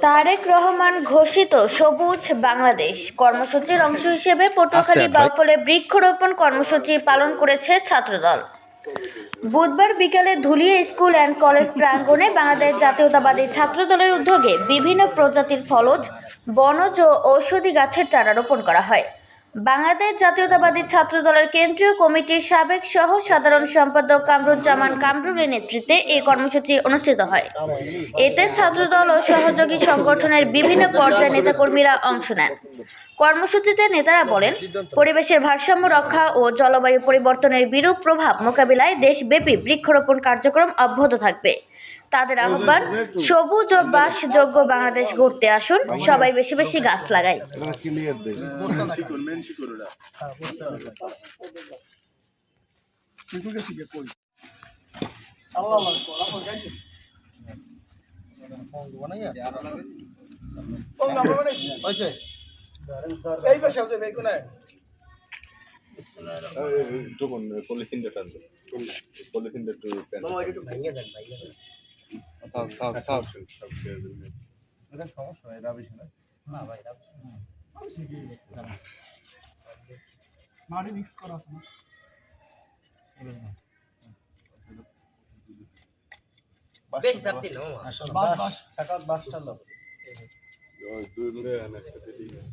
তারেক রহমান ঘোষিত সবুজ বাংলাদেশ কর্মসূচির অংশ হিসেবে পটুয়াখালী বাউফলে বৃক্ষরোপণ কর্মসূচি পালন করেছে ছাত্রদল। বুধবার বিকেলে ধুলিয়া স্কুল অ্যান্ড কলেজ প্রাঙ্গণে বাংলাদেশ জাতীয়তাবাদী ছাত্রদলের উদ্যোগে বিভিন্ন প্রজাতির ফলজ, বনজ ও ঔষধি গাছের চারা রোপণ করা হয়। বাংলাদেশ জাতীয়তাবাদী ছাত্রদলের কেন্দ্রীয় কমিটির সাবেক সহ সাধারণ সম্পাদক কামরুজ্জামান কামরুলের নেতৃত্বে এই কর্মসূচি অনুষ্ঠিত হয়। এতে ছাত্রদল ও সহযোগী সংগঠনের বিভিন্ন পর্যায়ের নেতাকর্মীরা অংশ নেন। কর্মসূচিতে নেতারা বলেন, পরিবেশের ভারসাম্য রক্ষা ও জলবায়ু পরিবর্তনের বিরূপ প্রভাব মোকাবিলায় দেশব্যাপী বৃক্ষরোপণ কার্যক্রম অব্যাহত থাকবে। তাদের আহ্বান, সবুজ ও বাসযোগ্য বাংলাদেশ গড়তে আসুন, সবাই বেশি বেশি গাছ লাগাই। মাটি মিক্স করা আছে না বেশি চাপতি না বাস বাস টাকা বাসটা লো দুই মিনিট